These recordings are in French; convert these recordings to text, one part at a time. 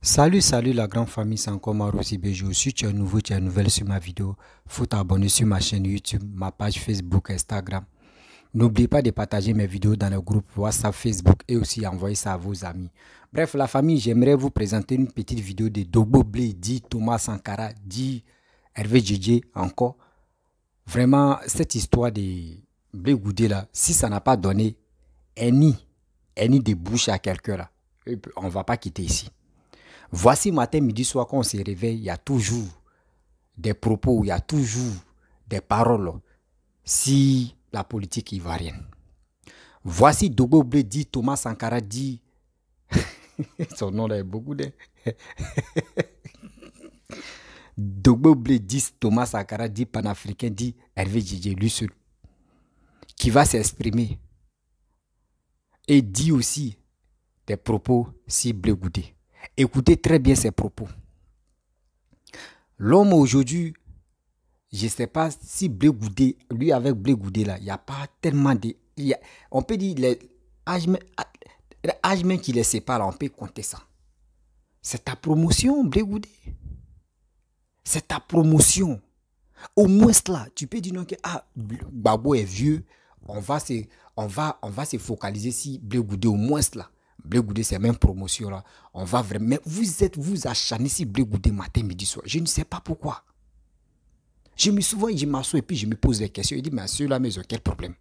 Salut la grande famille, c'est encore Marosi Bejo. Si tu es nouveau, tu es nouvelle sur ma vidéo, faut t'abonner sur ma chaîne YouTube, ma page Facebook, Instagram. N'oubliez pas de partager mes vidéos dans le groupe WhatsApp, Facebook et aussi envoyer ça à vos amis. Bref, la famille, j'aimerais vous présenter une petite vidéo de Dogbo Blé, dit Thomas Sankara, dit Hervé Djedje encore. Vraiment, cette histoire de Blé Goudé là, si ça n'a pas donné un nid de bouche à quelqu'un là, on ne va pas quitter ici. Voici matin, midi, soir, quand on se réveille, il y a toujours des propos, il y a toujours des paroles si la politique ivoirienne. Voici Dogbo Blé dit Thomas Sankara dit son nom là est beaucoup de Dogbo Blé dit Thomas Sankara dit panafricain dit Hervé Djedje lui seul qui va s'exprimer et dit aussi des propos si Blé Goudé. Écoutez très bien ses propos. L'homme aujourd'hui, je ne sais pas si Blé Goudé, lui avec Blé Goudé là, il n'y a pas tellement de... on peut dire les âges même qui les séparent, on peut compter ça. C'est ta promotion, Blé Goudé. C'est ta promotion. Au moins là, tu peux dire non que Gbagbo est vieux, on va se focaliser si Blé Goudé au moins là. Blé Goudé, c'est même promotion là. On va vraiment. Mais vous acharnez si Blé Goudé matin, midi, soir. Je ne sais pas pourquoi. Je m'assois et puis je me pose des questions. Je dis, mais ceux-là, mais ils ont quel problème?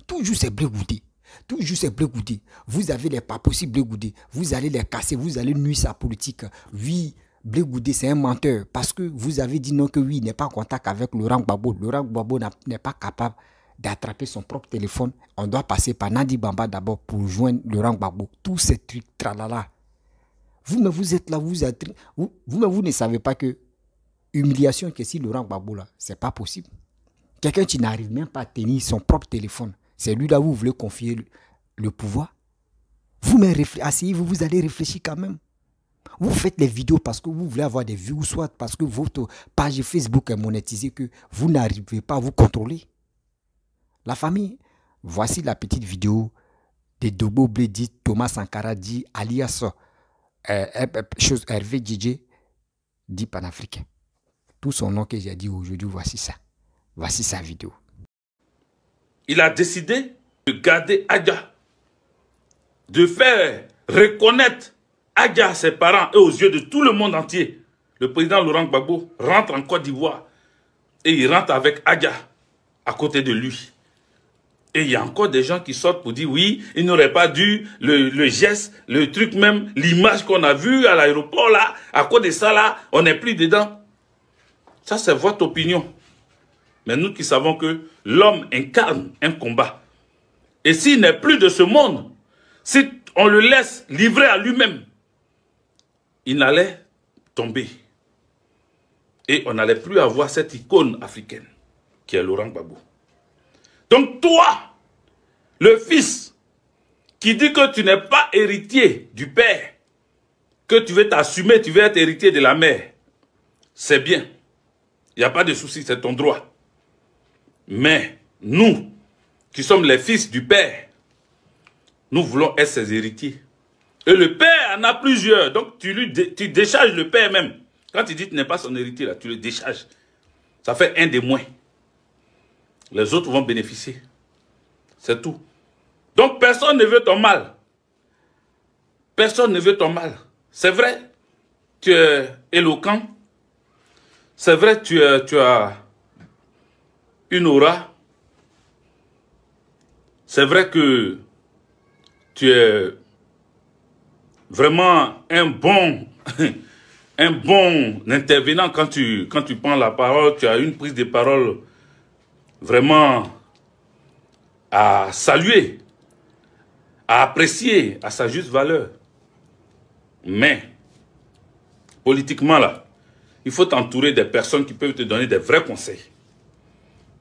Toujours c'est Blé Goudé. Toujours c'est Blé Goudé. Vous avez les pas possibles Blé Goudé. Vous allez les casser, vous allez nuire sa politique. Oui, Blé Goudé, c'est un menteur. Parce que vous avez dit non que oui, il n'est pas en contact avec Laurent Gbagbo. Laurent Gbagbo n'est pas capable d'attraper son propre téléphone. On doit passer par Nadi Bamba d'abord pour joindre Laurent Gbagbo. Tous ces trucs, tralala. Vous êtes là, vous ne savez pas que humiliation que si Laurent Gbagbo là, c'est pas possible. Quelqu'un qui n'arrive même pas à tenir son propre téléphone, c'est lui là où vous voulez confier le pouvoir. Vous-même asseyez-vous, vous allez réfléchir quand même. Vous faites les vidéos parce que vous voulez avoir des vues ou soit parce que votre page Facebook est monétisée que vous n'arrivez pas à vous contrôler. La famille, voici la petite vidéo de Dogbo Blé dit Thomas Sankara dit alias Hervé Djedje dit panafricain. Tout son nom que j'ai dit aujourd'hui, voici ça. Voici sa vidéo. Il a décidé de garder Adja, de faire reconnaître Adja à ses parents et aux yeux de tout le monde entier. Le président Laurent Gbagbo rentre en Côte d'Ivoire et il rentre avec Adja à côté de lui. Et il y a encore des gens qui sortent pour dire oui, il n'aurait pas dû, le geste, le truc même, l'image qu'on a vue à l'aéroport là, à cause de ça là, on n'est plus dedans. Ça c'est votre opinion. Mais nous qui savons que l'homme incarne un combat. Et s'il n'est plus de ce monde, si on le laisse livrer à lui-même, il allait tomber. Et on n'allait plus avoir cette icône africaine qui est Laurent Gbagbo. Donc toi, le fils, qui dit que tu n'es pas héritier du père, que tu veux t'assumer, tu veux être héritier de la mère, c'est bien. Il n'y a pas de souci, c'est ton droit. Mais nous, qui sommes les fils du père, nous voulons être ses héritiers. Et le père en a plusieurs, donc tu décharges le père même. Quand tu dis que tu n'es pas son héritier, là, tu le décharges. Ça fait un des moins. Les autres vont bénéficier. C'est tout. Donc personne ne veut ton mal. Personne ne veut ton mal. C'est vrai, tu es éloquent. C'est vrai, tu as une aura. C'est vrai que tu es vraiment un bon intervenant quand tu prends la parole. Tu as une prise de parole vraiment à saluer, à apprécier à sa juste valeur. Mais, politiquement là, il faut t'entourer des personnes qui peuvent te donner des vrais conseils.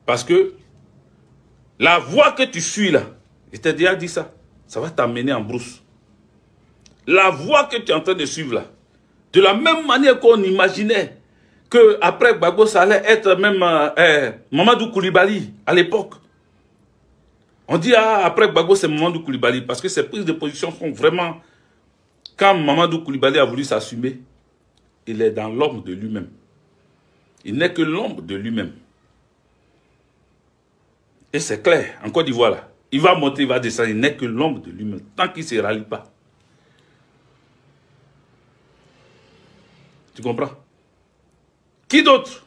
Parce que la voie que tu suis là, je t'ai déjà dit ça, ça va t'amener en brousse. La voie que tu es en train de suivre là, de la même manière qu'on imaginait qu'après Gbagbo, ça allait être même Mamadou Koulibaly à l'époque. On dit, après Gbagbo, c'est Mamadou Koulibaly, parce que ses prises de position sont vraiment Quand Mamadou Koulibaly a voulu s'assumer, il est dans l'ombre de lui-même. Il n'est que l'ombre de lui-même. Et c'est clair, en Côte d'Ivoire, là, il va monter, il va descendre, il n'est que l'ombre de lui-même, tant qu'il ne se rallie pas. Tu comprends? Qui d'autre?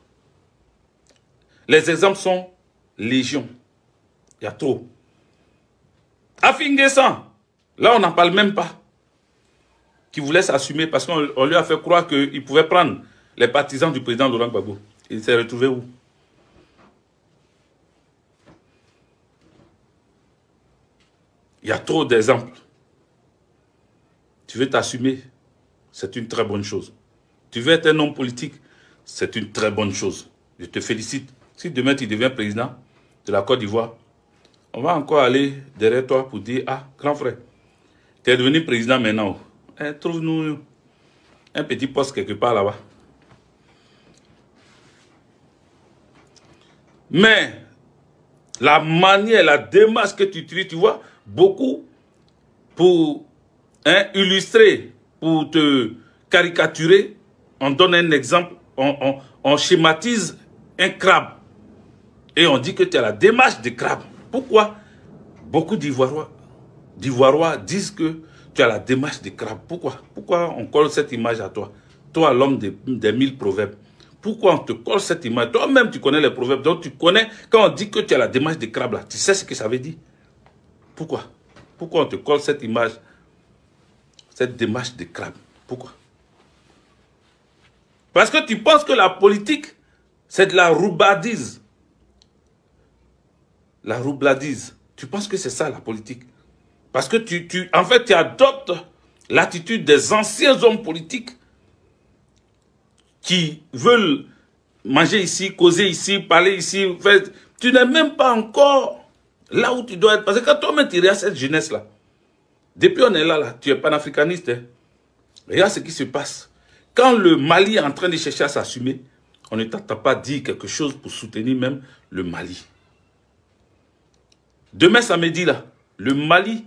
Les exemples sont légion. Il y a trop. Afinguessan, là on n'en parle même pas. Qui voulait s'assumer parce qu'on lui a fait croire qu'il pouvait prendre les partisans du président Laurent Gbagbo. Il s'est retrouvé où? Il y a trop d'exemples. Tu veux t'assumer, c'est une très bonne chose. Tu veux être un homme politique, c'est une très bonne chose. Je te félicite. Si demain tu deviens président de la Côte d'Ivoire, on va encore aller derrière toi pour dire, ah, grand frère, tu es devenu président maintenant. Trouve-nous un petit poste quelque part là-bas. Mais la manière, la démarche que tu utilises, tu vois, beaucoup pour illustrer, pour te caricaturer, on donne un exemple, on schématise un crabe. Et on dit que tu as la démarche de crabe. Pourquoi beaucoup d'Ivoiriens disent que tu as la démarche de crabe? Pourquoi on colle cette image à toi? Toi, l'homme des 1000 proverbes. Pourquoi on te colle cette image? Toi-même, tu connais les proverbes. Donc, tu connais, quand on dit que tu as la démarche de crabe, là, tu sais ce que ça veut dire. Pourquoi on te colle cette image, cette démarche de crabe? Pourquoi? Parce que tu penses que la politique, c'est de la roubladise. La roubladise. Tu penses que c'est ça la politique? Parce que en fait, tu adoptes l'attitude des anciens hommes politiques qui veulent manger ici, causer ici, parler ici. En fait, tu n'es même pas encore là où tu dois être. Parce que quand toi-même tu regardes cette jeunesse-là, depuis on est là, tu es panafricaniste. Hein. Regarde ce qui se passe. Quand le Mali est en train de chercher à s'assumer, on ne t'entend pas dire quelque chose pour soutenir même le Mali. Demain samedi, là, le Mali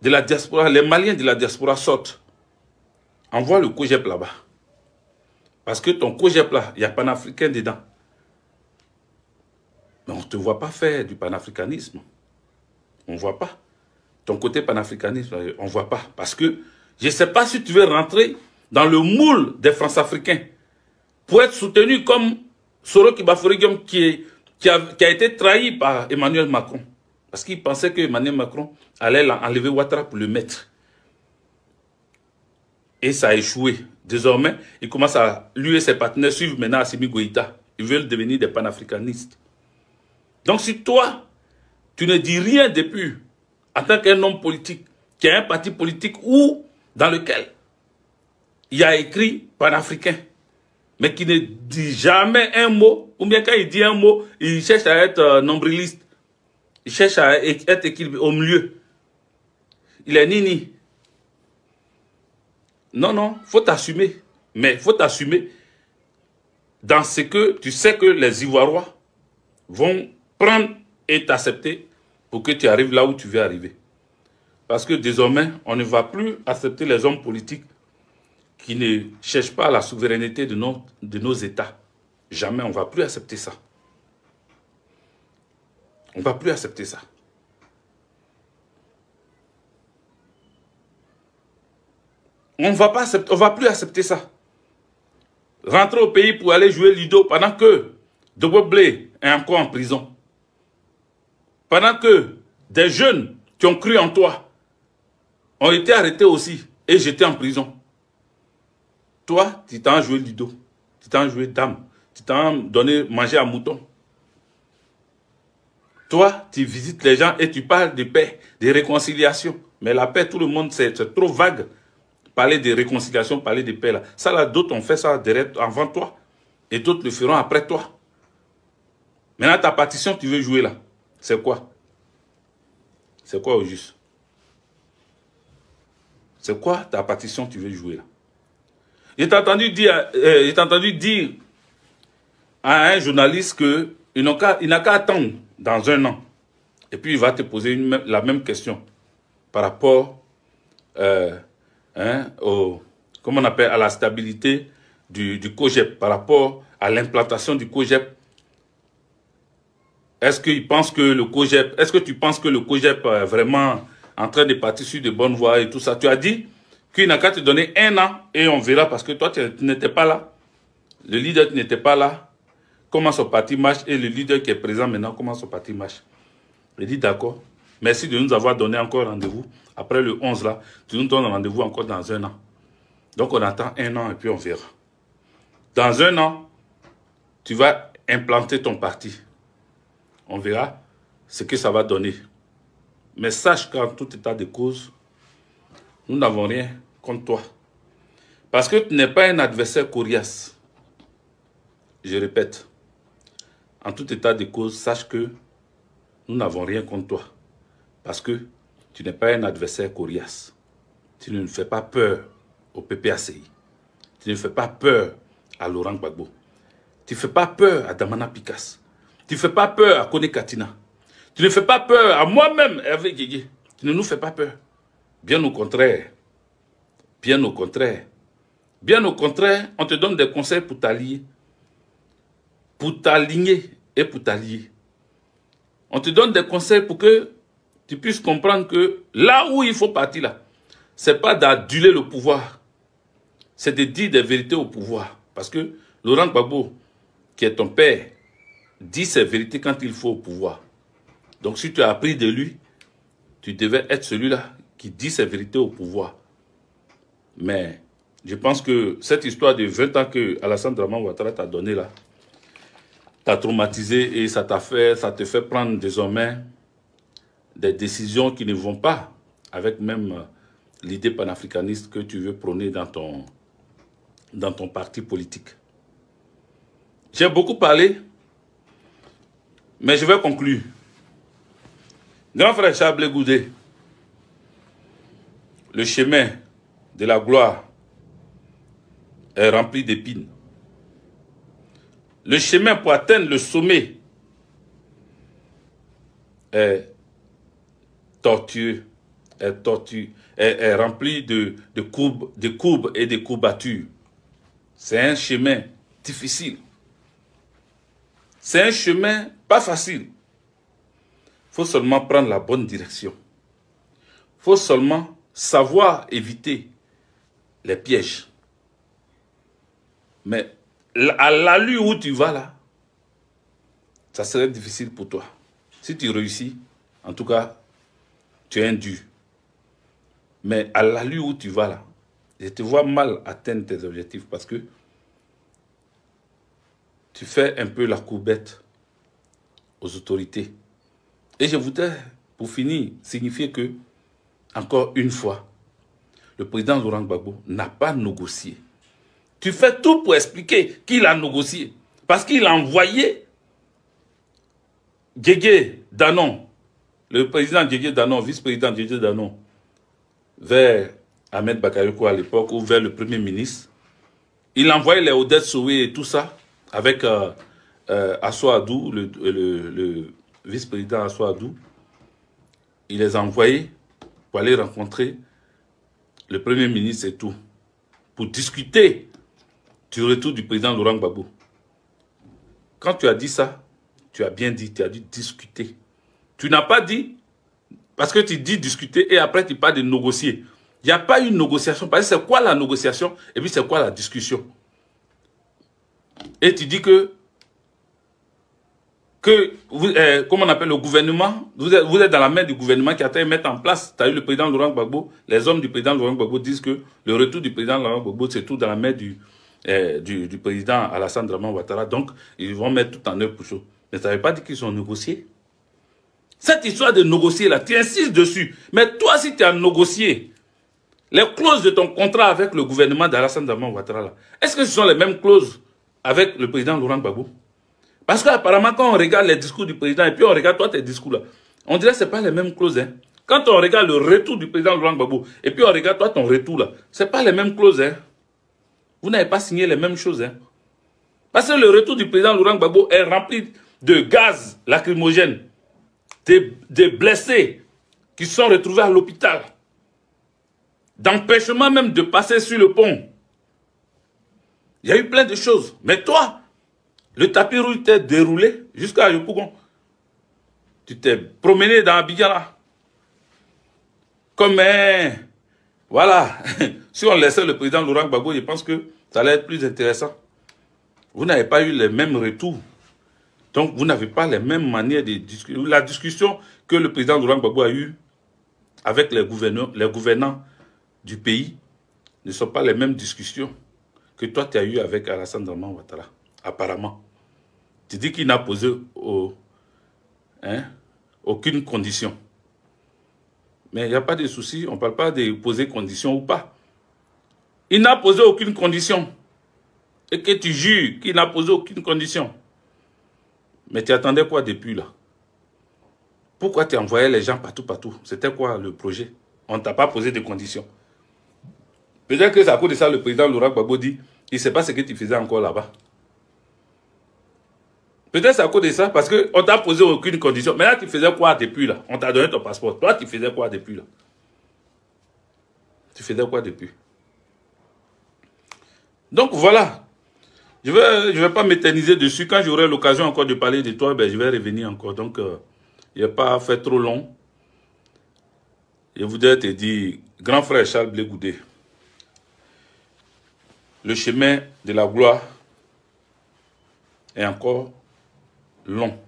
de la diaspora, les Maliens de la diaspora sortent. Envoie le COGEP là-bas. Parce que ton COGEP là, il y a panafricain dedans. Mais on ne te voit pas faire du panafricanisme. On ne voit pas. Ton côté panafricanisme, on ne voit pas. Parce que je ne sais pas si tu veux rentrer dans le moule des France-Africains pour être soutenu comme Soro Kibaforegum qui a été trahi par Emmanuel Macron. Parce qu'il pensait que Emmanuel Macron allait enlever Ouattara pour le mettre. Et ça a échoué. Désormais, il commence à, lui et ses partenaires suivent maintenant Assimi Goïta. Ils veulent devenir des panafricanistes. Donc si toi, tu ne dis rien depuis, en tant qu'un homme politique, qui a un parti politique ou dans lequel il y a écrit panafricain, mais qui ne dit jamais un mot, ou bien quand il dit un mot, il cherche à être nombriliste. Il cherche à être équilibré au milieu. Il est nini. Non, non, il faut t'assumer. Mais il faut t'assumer dans ce que tu sais que les Ivoiriens vont prendre et t'accepter pour que tu arrives là où tu veux arriver. Parce que désormais, on ne va plus accepter les hommes politiques qui ne cherchent pas la souveraineté de nos États. Jamais, on ne va plus accepter ça. On ne va plus accepter ça. On ne va plus accepter ça. Rentrer au pays pour aller jouer Lido pendant que Dobo Blé est encore en prison. Pendant que des jeunes qui ont cru en toi ont été arrêtés aussi et jetés en prison. Toi, tu t'en as joué Lido, tu t'en as joué dame, tu t'en as donné manger à mouton. Toi, tu visites les gens et tu parles de paix, de réconciliation. Mais la paix, tout le monde, c'est trop vague. Parler de réconciliation, parler de paix là. Ça là, d'autres ont fait ça avant toi. Et d'autres le feront après toi. Maintenant, ta partition, tu veux jouer là. C'est quoi? C'est quoi au juste? C'est quoi ta partition, tu veux jouer là? J'ai entendu dire à un journaliste qu'il n'a qu'à attendre dans 1 an. Et puis il va te poser la même question par rapport hein, comment on appelle, à la stabilité du COGEP, par rapport à l'implantation du COGEP. Est-ce qu'il pense que le COGEP, est-ce que tu penses que le COGEP est vraiment en train de partir sur de bonnes voies et tout ça? Tu as dit qu'il n'a qu'à te donner 1 an et on verra, parce que toi, tu n'étais pas là. Le leader qui n'était pas là, comment son parti marche, et le leader qui est présent maintenant, comment son parti marche. Je dis d'accord. Merci de nous avoir donné encore rendez-vous. Après le 11 là, tu nous donnes rendez-vous encore dans 1 an. Donc on attend 1 an et puis on verra. Dans 1 an, tu vas implanter ton parti. On verra ce que ça va donner. Mais sache qu'en tout état de cause, nous n'avons rien contre toi. Parce que tu n'es pas un adversaire coriace. Je répète. En tout état de cause, sache que nous n'avons rien contre toi. Parce que tu n'es pas un adversaire coriace. Tu ne fais pas peur au PPACI. Tu ne fais pas peur à Laurent Gbagbo. Tu ne fais pas peur à Damana Picasse. Tu ne fais pas peur à Kone Katina. Tu ne fais pas peur à moi-même, Hervé Guégué. Tu ne nous fais pas peur. Bien au contraire. Bien au contraire. Bien au contraire, on te donne des conseils pour t'allier. Pour t'aligner et pour t'allier. On te donne des conseils pour que tu puisses comprendre que là où il faut partir là, ce n'est pas d'aduler le pouvoir. C'est de dire des vérités au pouvoir. Parce que Laurent Gbagbo, qui est ton père, dit ses vérités quand il faut au pouvoir. Donc si tu as appris de lui, tu devais être celui-là qui dit ses vérités au pouvoir. Mais je pense que cette histoire de 20 ans que Alassane Draman Ouattara t'a donné là, t'a traumatisé et ça te fait prendre désormais des décisions qui ne vont pas avec même l'idée panafricaniste que tu veux prôner dans ton parti politique. J'ai beaucoup parlé, mais je vais conclure. Grand frère Charles Blé Goudé, le chemin de la gloire est rempli d'épines. Le chemin pour atteindre le sommet est tortueux, est rempli de courbes et de courbatures. C'est un chemin difficile. C'est un chemin pas facile. Il faut seulement prendre la bonne direction. Il faut seulement savoir éviter les pièges. Mais à l'allure où tu vas là, ça serait difficile pour toi. Si tu réussis, en tout cas, tu es un dur. Mais à l'allure où tu vas là, je te vois mal atteindre tes objectifs parce que tu fais un peu la courbette aux autorités. Et je voudrais, pour finir, signifier que, encore une fois, le président Laurent Gbagbo n'a pas négocié. Tu fais tout pour expliquer qu'il a négocié. Parce qu'il a envoyé Diégué Danon, le président Diégué Danon, vice-président Diégué Danon, vers Ahmed Bakayoko à l'époque, ou vers le Premier ministre. Il a envoyé les Odette Soué et tout ça, avec Assou Adou, le vice-président Assou Adou. Il les a envoyés pour aller rencontrer le Premier ministre et tout, pour discuter du retour du président Laurent Gbagbo. Quand tu as dit ça, tu as bien dit, tu as dit discuter. Tu n'as pas dit, parce que tu dis discuter et après tu parles de négocier. Il n'y a pas eu de négociation. Parce que c'est quoi la négociation et puis c'est quoi la discussion? Et tu dis que comment on appelle le gouvernement, vous êtes dans la main du gouvernement qui a été mettre en place. Tu as eu le président Laurent Gbagbo, les hommes du président Laurent Gbagbo disent que le retour du président Laurent Gbagbo, c'est tout dans la main du président Alassane Draman Ouattara. Donc, ils vont mettre tout en œuvre pour ça. Mais ça ne veut pas dire qu'ils ont négocié. Cette histoire de négocier là, tu insistes dessus. Mais toi, si tu as négocié les clauses de ton contrat avec le gouvernement d'Alassane Draman Ouattara là, est-ce que ce sont les mêmes clauses avec le président Laurent Gbagbo? Parce qu'apparemment, quand on regarde les discours du président et puis on regarde toi tes discours là, on dirait que ce n'est pas les mêmes clauses. Hein. Quand on regarde le retour du président Laurent Gbagbo et puis on regarde toi ton retour là, ce n'est pas les mêmes clauses. Hein. Vous n'avez pas signé les mêmes choses. Hein. Parce que le retour du président Laurent Gbagbo est rempli de gaz lacrymogène, des blessés qui sont retrouvés à l'hôpital, d'empêchement même de passer sur le pont. Il y a eu plein de choses. Mais toi, le tapis rouge t'est déroulé jusqu'à Yopougon. Tu t'es promené dans Abidjan là. Comme, voilà, si on laissait le président Laurent Gbagbo, je pense que ça allait être plus intéressant. Vous n'avez pas eu les mêmes retours. Donc, vous n'avez pas les mêmes manières de discuter. La discussion que le président Laurent Gbagbo a eue avec les gouvernants du pays ne sont pas les mêmes discussions que toi, tu as eues avec Alassane Draman Ouattara, apparemment. Tu dis qu'il n'a posé aucune condition. Mais il n'y a pas de souci, on ne parle pas de poser condition ou pas. Il n'a posé aucune condition. Et que tu jures qu'il n'a posé aucune condition. Mais tu attendais quoi depuis là? Pourquoi tu envoyais les gens partout? C'était quoi le projet? On ne t'a pas posé de conditions. Peut-être que c'est à cause de ça le président Laurent Gbagbo dit, il ne sait pas ce que tu faisais encore là-bas. Peut-être c'est à cause de ça, parce qu'on ne t'a posé aucune condition. Mais là, tu faisais quoi depuis là? On t'a donné ton passeport. Toi, tu faisais quoi depuis là? Tu faisais quoi depuis? Donc voilà. Je vais pas m'éterniser dessus. Quand j'aurai l'occasion encore de parler de toi, ben, je vais revenir encore. Donc, il n'y a pas fait trop long. Je voudrais te dire, grand frère Charles Blé Goudé, le chemin de la gloire est encore long.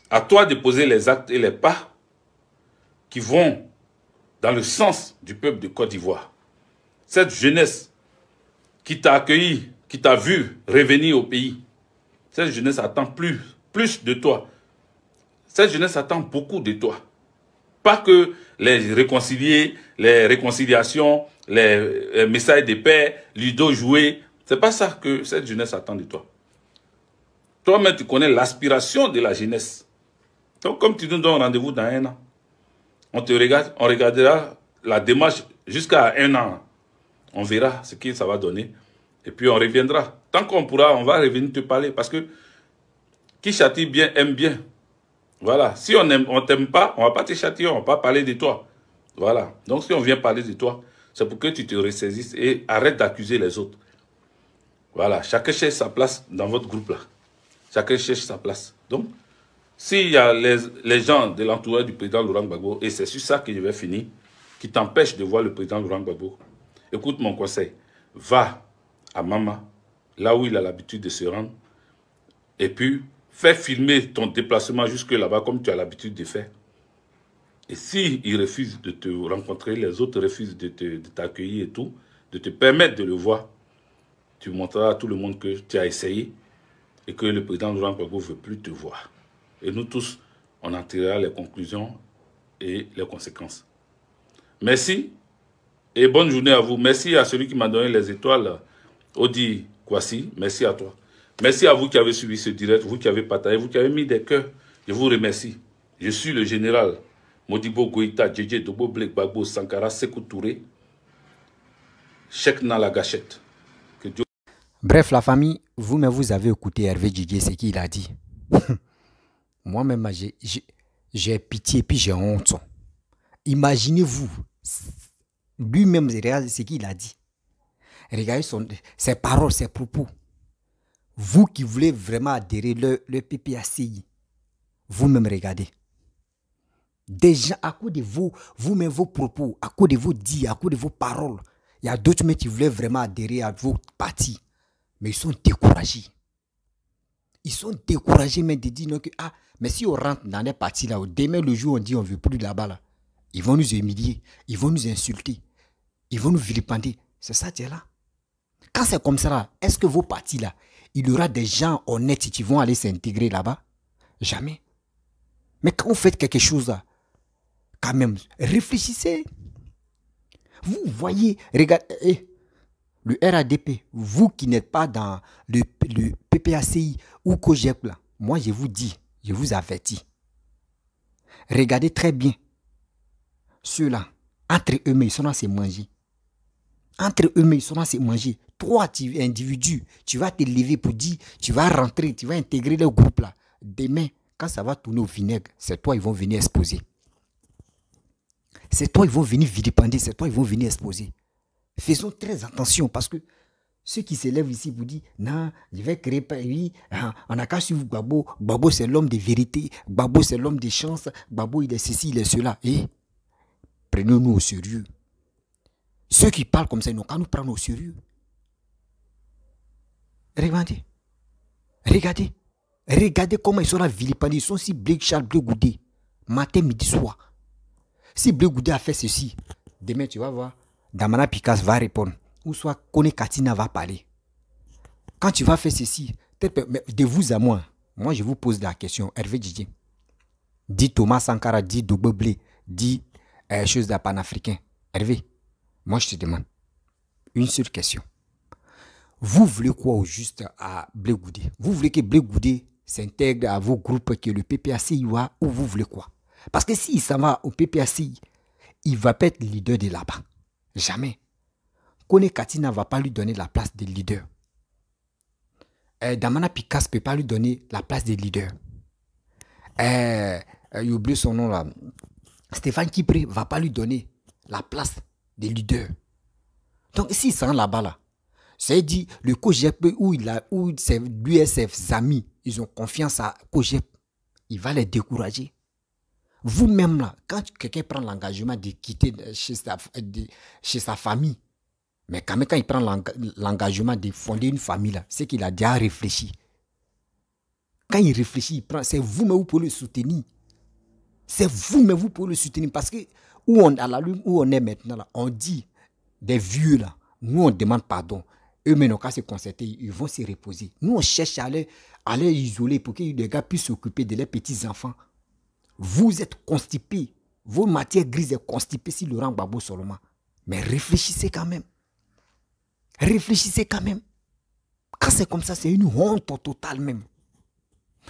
À toi de poser les actes et les pas qui vont dans le sens du peuple de Côte d'Ivoire. Cette jeunesse qui t'a accueilli, qui t'a vu revenir au pays, cette jeunesse attend plus de toi. Cette jeunesse attend beaucoup de toi. Pas que les réconcilier, les réconciliations, les messages de paix, l'idole jouer. C'est pas ça que cette jeunesse attend de toi. Toi-même, tu connais l'aspiration de la jeunesse. Donc, comme tu nous donnes rendez-vous dans 1 an, on regardera la démarche jusqu'à 1 an. On verra ce que ça va donner. Et puis, on reviendra. Tant qu'on pourra, on va revenir te parler. Parce que qui châtie bien, aime bien. Voilà. Si on ne t'aime pas, on ne va pas te châtier, on ne va pas parler de toi. Voilà. Donc, si on vient parler de toi, c'est pour que tu te ressaisisses et arrête d'accuser les autres. Voilà. Chacun cherche sa place dans votre groupe-là. Chacun cherche sa place. Donc, s'il y a les gens de l'entourage du président Laurent Gbagbo, et c'est sur ça que je vais finir, qui t'empêchent de voir le président Laurent Gbagbo, écoute mon conseil. Va à Mama, là où il a l'habitude de se rendre, et puis fais filmer ton déplacement jusque là-bas comme tu as l'habitude de faire. Et s'il refuse de te rencontrer, les autres refusent de t'accueillir et tout, de te permettre de le voir, tu montreras à tout le monde que tu as essayé et que le président Laurent Gbagbo ne veut plus te voir. Et nous tous, on en tirera les conclusions et les conséquences. Merci et bonne journée à vous. Merci à celui qui m'a donné les étoiles, Odi Kwasi. Merci à toi. Merci à vous qui avez suivi ce direct, vous qui avez partagé, vous qui avez mis des cœurs. Je vous remercie. Je suis le général Modibo Goïta, Djedje Dobo Blek Gbagbo Sankara Sékou Touré, Cheikh na la gâchette. Que Dieu... Bref, la famille, vous-même, vous avez écouté Hervé Djedje, ce qu'il a dit. Moi-même, j'ai pitié et puis j'ai honte. Imaginez-vous, lui-même, ce qu'il a dit. Regardez ses paroles, ses propos. Vous qui voulez vraiment adhérer le PPACI, vous-même regardez. Déjà, à cause de vous-même vos propos, à cause de vos dits, à cause de vos paroles, il y a d'autres mecs qui voulaient vraiment adhérer à vos partis. Mais ils sont découragés. Ils sont découragés même de dire non, que ah, mais si on rentre dans les partis là, demain le jour on dit on ne veut plus là-bas là, ils vont nous humilier, ils vont nous insulter, ils vont nous vilipender. C'est ça qui est là. Quand c'est comme ça là, est-ce que vos partis là, il y aura des gens honnêtes qui vont aller s'intégrer là-bas? Jamais. Mais quand vous faites quelque chose là, quand même, réfléchissez. Vous voyez, regardez, le RADP, vous qui n'êtes pas dans le PPACI ou COGEP là, moi je vous dis, je vous avertis. Regardez très bien. Ceux-là, entre eux-mêmes, ils sont là, c'est manger. Entre eux-mêmes, ils sont là, c'est manger. Toi, tu es individu, tu vas te lever pour dire, tu vas rentrer, tu vas intégrer le groupe là. Demain, quand ça va tourner au vinaigre, c'est toi, ils vont venir exposer. c'est toi ils vont venir vilipender, c'est toi ils vont venir exposer. Faisons très attention parce que ceux qui s'élèvent ici vous disent non, je vais créer oui, on n'a qu'à suivre Gbagbo. Gbagbo c'est l'homme de vérité, Gbagbo c'est l'homme des chances, Gbagbo il est ceci, il est cela. Et prenons-nous au sérieux. Ceux qui parlent comme ça, ils n'ont qu'à nous prendre au sérieux. Regardez. Regardez. Regardez comment ils sont là vilipendés. Ils sont si Charles Blé Goudé. Matin, midi, soir. Si Blé Goudé a fait ceci, demain tu vas voir, Damana Picasso va répondre. Ou soit Kone Katina va parler. Quand tu vas faire ceci, de vous à moi je vous pose la question. Hervé Didier. Dit Thomas Sankara, dit Double Blé, dit chose de panafricain. Hervé, moi je te demande une seule question. Vous voulez quoi au juste à Blé Goudé? Vous voulez que Blé Goudé s'intègre à vos groupes que le PPACI ou vous voulez quoi? Parce que s'il s'en va au PPACI, il ne va pas être leader de là-bas. Jamais. Kone Katina ne va pas lui donner la place de leader. Damana Picasso ne peut pas lui donner la place de leader. Il oublie son nom là. Stéphane Kipré ne va pas lui donner la place de leader. Donc s'il s'en va là-bas là, c'est dit le COGEP où l'USF amis, ils ont confiance à COGEP, il va les décourager. Vous-même là, quand quelqu'un prend l'engagement de quitter chez sa famille, mais quand même quand il prend l'engagement de fonder une famille là, c'est qu'il a déjà réfléchi. Quand il réfléchit, c'est vous-même vous pouvez le soutenir. C'est vous-même vous pouvez le soutenir parce que à la lune où on est maintenant là, on dit des vieux là, nous on demande pardon. Eux-mêmes n'ont qu'à se concerter, ils vont se reposer. Nous on cherche à les isoler pour que les gars puissent s'occuper de leurs petits-enfants. Vous êtes constipés. Vos matières grises sont constipées si Laurent Gbagbo seulement. Mais réfléchissez quand même. Réfléchissez quand même. Quand c'est comme ça, c'est une honte totale même.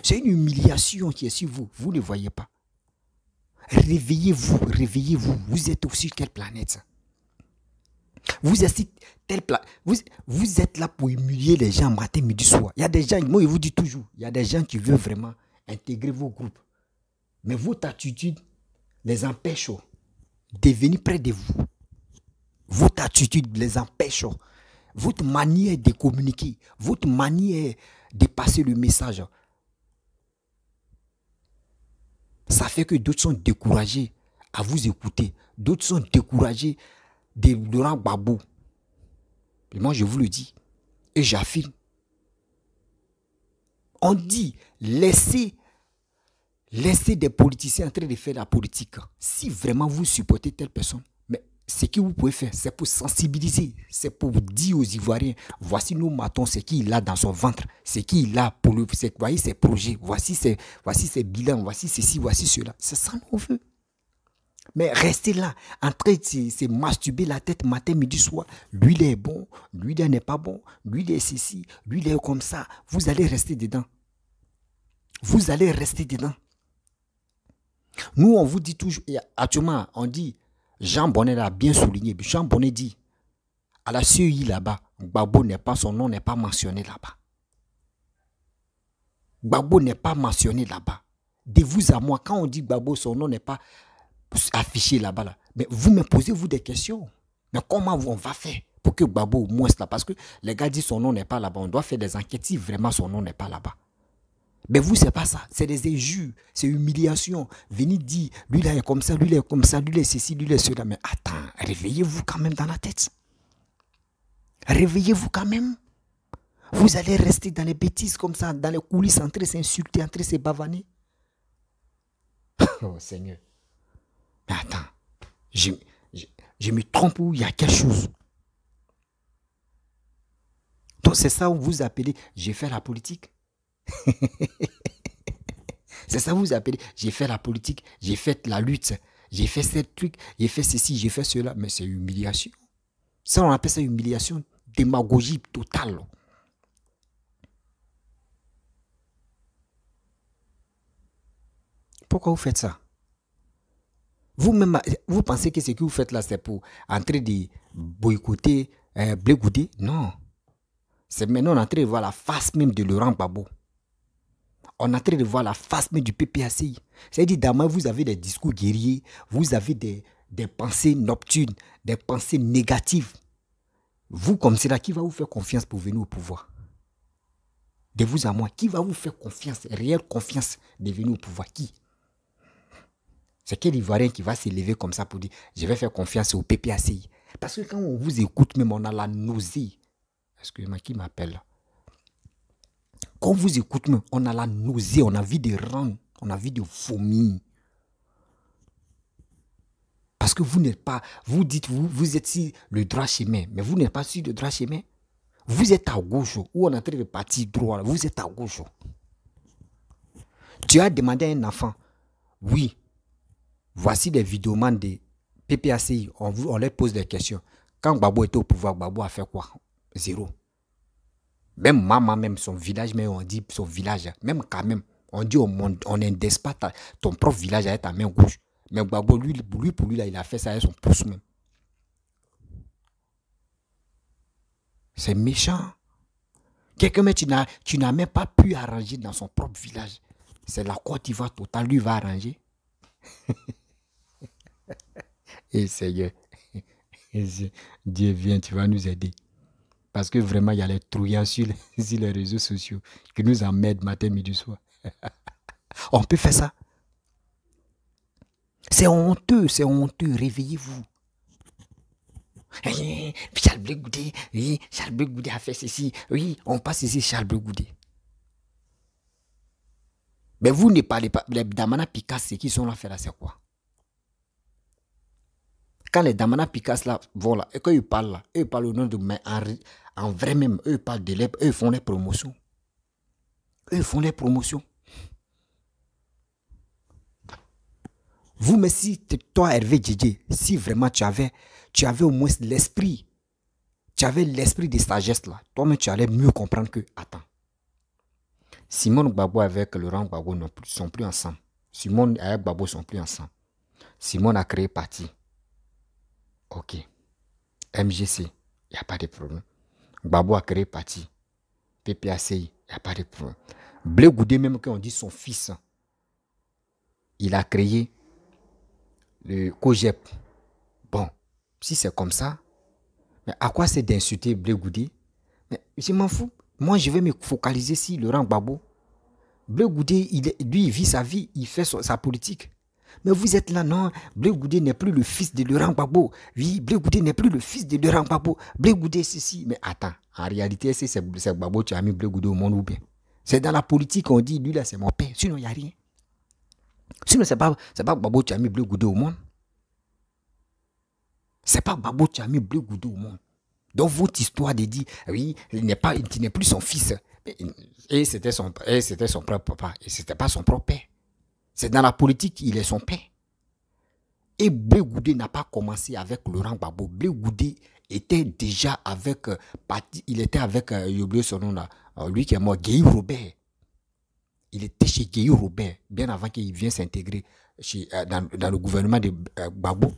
C'est une humiliation qui est sur vous. Vous ne voyez pas. Réveillez-vous, réveillez-vous. Vous êtes sur quelle planète? Vous êtes là pour humilier les gens matin, midi, soir. Il y a des gens, moi je vous dis toujours, il y a des gens qui veulent vraiment intégrer vos groupes. Mais votre attitude les empêche de venir près de vous. Votre attitude les empêche. Votre manière de communiquer, votre manière de passer le message, ça fait que d'autres sont découragés à vous écouter. D'autres sont découragés de Laurent Gbagbo. Et moi, je vous le dis. Et j'affirme. On dit, laissez des politiciens en train de faire la politique. Si vraiment vous supportez telle personne, mais ce que vous pouvez faire, c'est pour sensibiliser, c'est pour dire aux Ivoiriens, voici nos matons, ce qu'il a dans son ventre, ce qu'il a pour le, voici ses projets, voici ses bilans, voici ceci, voici cela. C'est ça qu'on veut. Mais restez là, en train de se masturber la tête matin, midi, soir. Lui, il est bon, lui, il n'est pas bon, lui, il est ceci, lui, il est comme ça. Vous allez rester dedans. Vous allez rester dedans. Nous, on vous dit toujours, et actuellement, on dit, Jean Bonnet l'a bien souligné. Jean Bonnet dit, à la CEI là-bas, Gbagbo n'est pas, son nom n'est pas mentionné là-bas. Gbagbo n'est pas mentionné là-bas. De vous à moi, quand on dit Gbagbo, son nom n'est pas affiché là-bas, là. Mais vous me posez-vous des questions. Mais comment on va faire pour que Gbagbo au moins là? Parce que les gars disent son nom n'est pas là-bas. On doit faire des enquêtes si vraiment son nom n'est pas là-bas. Mais vous, c'est pas ça. C'est des injures. C'est humiliation. Venez dire, lui là est comme ça, lui là est comme ça, lui là est ceci, lui là est cela. Mais attends, réveillez-vous quand même dans la tête. Réveillez-vous quand même. Vous allez rester dans les bêtises comme ça, dans les coulisses, en train de s'insulter, en train de se bavaner. Oh Seigneur. Mais attends, je me trompe ou il y a quelque chose. Donc c'est ça où vous appelez, j'ai fait la politique. C'est ça où vous appelez, j'ai fait la politique, j'ai fait la lutte, j'ai fait ce truc, j'ai fait ceci, j'ai fait cela. Mais c'est humiliation. Ça, on appelle ça humiliation, démagogie totale. Pourquoi vous faites ça? Vous-même, vous pensez que ce que vous faites là, c'est pour entrer de boycotter Blé Goudé? Non. C'est maintenant on est en train de voir la face même de Laurent Gbagbo. On est en train de voir la face même du PPACI. C'est-à-dire, d'abord, vous avez des discours guerriers, vous avez des des pensées nocturnes, des pensées négatives. Vous, comme c'est là, qui va vous faire confiance pour venir au pouvoir? De vous à moi, qui va vous faire confiance, réelle confiance de venir au pouvoir? Qui? C'est quel Ivoirien qui va s'élever comme ça pour dire je vais faire confiance au PPACI? Parce que quand on vous écoute, même on a la nausée. Excusez-moi, qui m'appelle là? Quand on vous écoute, même, on a la nausée, on a envie de rendre, on a envie de vomir. Parce que vous n'êtes pas, vous dites, vous êtes sur le droit chemin, mais vous n'êtes pas sur le droit chemin. Vous êtes à gauche, ou on est en train de partir droit, vous êtes à gauche. Tu as demandé à un enfant, oui, voici des vidéomans de PPACI, on leur pose des questions. Quand Gbagbo était au pouvoir, Gbagbo a fait quoi? Zéro. Même maman, même son village, mais on dit son village, même quand même, on dit au monde, on n'indexe pas ton propre village avec ta main gauche. Mais Gbagbo, pour lui, là, il a fait ça avec son pouce même. C'est méchant. Quelqu'un, mais tu n'as même pas pu arranger dans son propre village. C'est la Côte d'Ivoire totale, lui va arranger. Et Seigneur, Dieu vient, tu vas nous aider. Parce que vraiment, il y a les trouillants sur les réseaux sociaux qui nous emmènent matin, midi, soir. On peut faire ça. C'est honteux, réveillez-vous. Charles Blé Goudé, oui, Charles Blé Goudé a fait ceci, oui, on passe ici Charles Blé Goudé. Mais vous ne parlez pas, les Damana Picasso qui sont là faire là, c'est quoi? Quand les Damana Picasso là vont là, et quand ils parlent là, eux ils parlent au nom de, mais en vrai même, eux ils parlent de l'EP, eux ils font les promotions. Eux ils font les promotions. Vous, mais si toi, Hervé Djidje, si vraiment tu avais au moins l'esprit, tu avais l'esprit de sagesse là, toi-même tu allais mieux comprendre que, attends, Simone Gbagbo avec Laurent Gbagbo ne sont plus ensemble. Simone et Gbagbo ne sont plus ensemble. Simone a créé parti. Ok. MGC, il n'y a pas de problème. Gbagbo a créé parti. PPACI, il n'y a pas de problème. Blé Goudé, même quand on dit son fils, il a créé le COGEP. Bon, si c'est comme ça, mais à quoi c'est d'insulter Blé Goudé? Mais je m'en fous. Moi, je vais me focaliser sur Laurent Gbagbo. Blé Goudé, lui, il vit sa vie, il fait sa politique. Mais vous êtes là, non, Blé Goudé n'est plus le fils de Laurent Gbagbo. Oui, Blé Goudé n'est plus le fils de Laurent Gbagbo. Blé Goudé, ceci. Mais attends, en réalité, c'est Gbagbo qui a mis Blé Goudé au monde ou bien? C'est dans la politique qu'on dit, lui là, c'est mon père. Sinon, il n'y a rien. Sinon, c'est pas Gbagbo qui a mis Blé Goudé au monde. C'est pas Gbagbo qui a mis Blé Goudé au monde. Donc, votre histoire de dire, oui, il n'est plus son fils. Et c'était son propre papa. Et ce n'était pas son propre père. C'est dans la politique, il est son père. Et Blé Goudé n'a pas commencé avec Laurent Gbagbo. Blé Goudé était déjà avec, il était avec, j'ai oublié son nom là, lui qui est mort, Guéhi Robert. Il était chez Guéhi Robert, bien avant qu'il vienne s'intégrer dans le gouvernement de Gbagbo.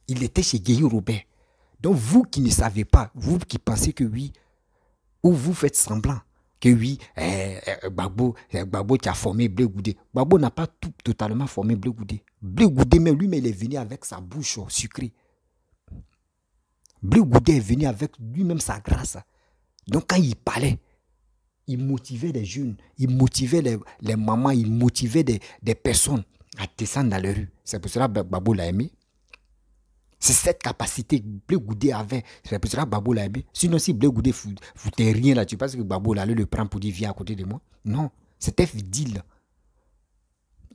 Il était chez Guéhi Robert. Donc vous qui ne savez pas, vous qui pensez que oui, ou vous faites semblant que oui, Gbagbo qui a formé Blé Goudé. Gbagbo n'a pas totalement formé Blé Goudé. Blé Goudé même lui, mais il est venu avec sa bouche sucrée. Blé Goudé est venu avec lui-même sa grâce. Donc quand il parlait, il motivait les jeunes, il motivait les mamans, il motivait des personnes à descendre dans les rues. C'est pour cela que Gbagbo l'a aimé. C'est cette capacité que Blé Goudé avait. C'est pour cela que Gbagbo l'a aimé. Sinon, si Blé Goudé foutait rien là, tu penses que Gbagbo allait le prendre pour dire viens à côté de moi? Non, c'était deal.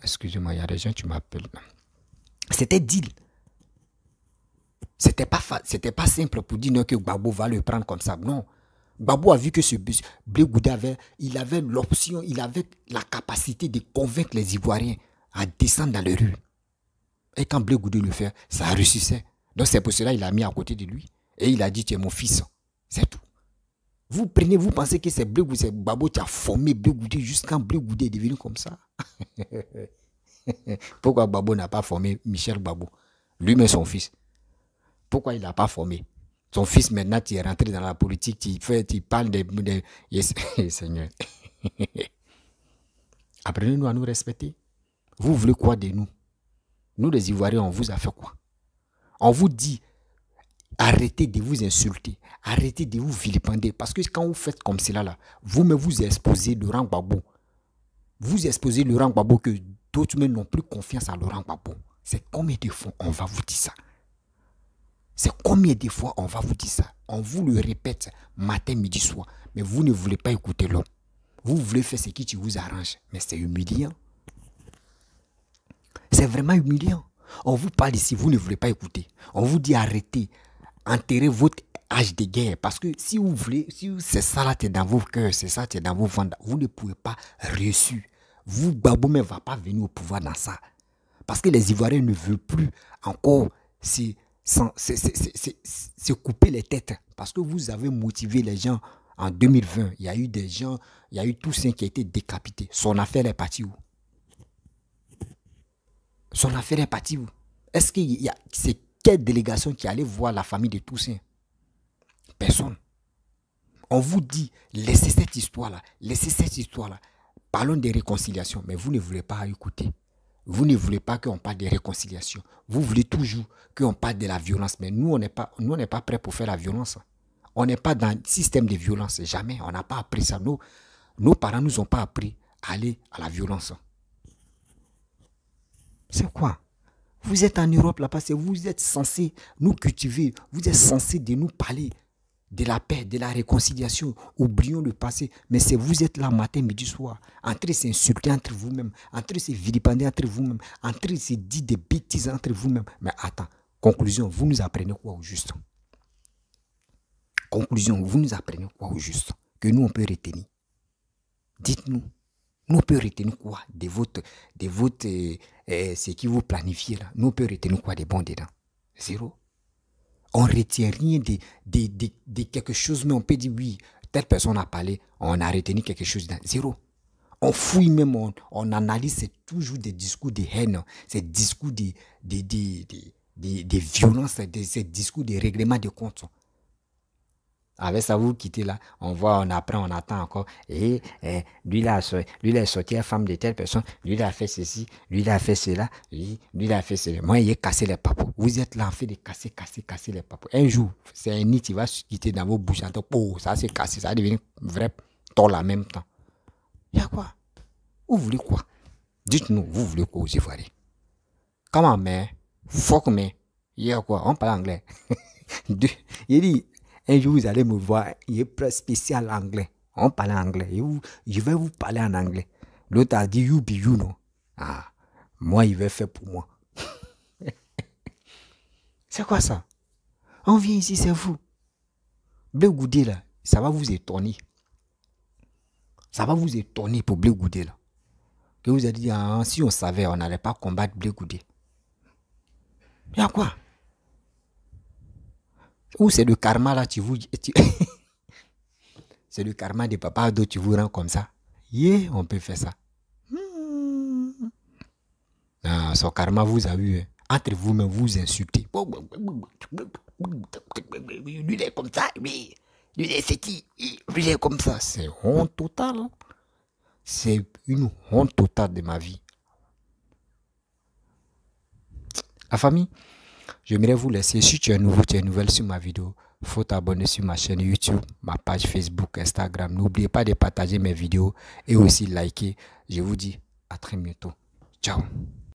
Excusez-moi, il y a des gens qui m'appellent. C'était deal. C'était pas simple pour dire non, que Gbagbo va le prendre comme ça. Non. Gbagbo a vu que ce Blé Goudé avait l'option, il avait la capacité de convaincre les Ivoiriens à descendre dans les rues. Et quand Blé Goudé le fait, ça réussissait. Donc c'est pour cela qu'il l'a mis à côté de lui. Et il a dit, tu es mon fils. C'est tout. Vous pensez que c'est Blé Goudé, c'est Gbagbo qui a formé Blé Goudé jusqu'à Blé Goudé est devenu comme ça. Pourquoi Gbagbo n'a pas formé Michel Gbagbo? Lui-même son fils. Pourquoi il n'a pas formé? Son fils maintenant, tu es rentré dans la politique, tu parles de yes, Seigneur. Apprenez-nous à nous respecter. Vous voulez quoi de nous? Nous les Ivoiriens, on vous a fait quoi? On vous dit, arrêtez de vous insulter. Arrêtez de vous vilipender. Parce que quand vous faites comme cela, là, vous-même vous exposez Laurent Gbagbo. Vous exposez Laurent Gbagbo que d'autres même n'ont plus confiance à Laurent Gbagbo. C'est combien de fois on va vous dire ça? C'est combien de fois on va vous dire ça? On vous le répète matin, midi, soir. Mais vous ne voulez pas écouter l'homme. Vous voulez faire ce qui vous arrange. Mais c'est humiliant. C'est vraiment humiliant. On vous parle ici, vous ne voulez pas écouter. On vous dit arrêtez, enterrez votre âge de guerre. Parce que si vous voulez, si c'est ça là, c'est dans vos cœurs, c'est ça, c'est dans vos ventres, vous ne pouvez pas réussir. Vous, Gbagbo, ne va pas venir au pouvoir dans ça. Parce que les Ivoiriens ne veulent plus encore se couper les têtes. Parce que vous avez motivé les gens en 2020. Il y a eu des gens, il y a eu Toussaint qui a été décapité. Son affaire est partie où? Son affaire est partie où? Est-ce qu'il y a, c'est quelle délégation qui allait voir la famille de Toussaint? Personne. On vous dit, laissez cette histoire-là, laissez cette histoire-là. Parlons de réconciliation, mais vous ne voulez pas écouter. Vous ne voulez pas qu'on parle de réconciliation. Vous voulez toujours qu'on parle de la violence, mais nous, on n'est pas prêts pour faire la violence. On n'est pas dans le système de violence, jamais. On n'a pas appris ça. Nos parents ne nous ont pas appris à aller à la violence. C'est quoi? Vous êtes en Europe là, parce que vous êtes censé nous cultiver, vous êtes censé de nous parler de la paix, de la réconciliation. Oublions le passé. Mais c'est vous êtes là matin, midi, soir, en train de s'insulter entre vous-même, en train de se vilipender entre vous-même, en train de se dire des bêtises entre vous-même. Mais attends, conclusion, vous nous apprenez quoi au juste? Conclusion, vous nous apprenez quoi au juste? Que nous, on peut retenir. Dites-nous. Nous, on peut retenir quoi de votre ce qui vous planifiez là? Nous, on peut retenir quoi de bon dedans? Zéro. On ne retient rien de quelque chose, mais on peut dire oui, telle personne a parlé, on a retenu quelque chose. Zéro. On fouille même, on analyse, c'est toujours des discours de haine, c'est des discours de violence, ces discours de règlement de compte. Avec ça, vous quittez là, on voit, on apprend, on attend encore. Et lui, il a sorti la femme de telle personne, lui, il a fait ceci, lui, il a fait cela, lui, il a fait cela. Moi, il a cassé les papous. Vous êtes là en fait de casser les papous. Un jour, c'est un nid qui va se quitter dans vos bouches. Oh, ça s'est cassé, ça va devenir vrai tort en même temps. Il y a quoi? Vous voulez quoi? Dites-nous, vous voulez quoi aux Ivoiriens? Comment, mais? Fuck, mais? Il y a quoi? On parle anglais. Il dit, un jour, vous allez me voir, il est spécial anglais. On parle anglais. Je vais vous parler en anglais. L'autre a dit, you be you, non? Ah, moi, il va faire pour moi. C'est quoi ça? On vient ici, c'est vous. Blé Goudé, là, ça va vous étonner. Ça va vous étonner pour Blé Goudé, là. Que vous avez dit, ah, si on savait, on n'allait pas combattre Blé Goudé. Il y a quoi? Ou c'est le karma là, c'est le karma de papa d'où tu vous rends comme ça. Yeah, on peut faire ça. Ah, son karma vous a eu. Entre vous-même, vous insultez. Lui, il est comme ça. Oui. Lui, il est ceci. Lui, il est comme ça. C'est honte totale. C'est une honte totale de ma vie. La famille, j'aimerais vous laisser. Si tu es nouveau, tu es nouvelle sur ma vidéo, il faut t'abonner sur ma chaîne YouTube, ma page Facebook, Instagram. N'oubliez pas de partager mes vidéos et aussi liker. Je vous dis à très bientôt. Ciao.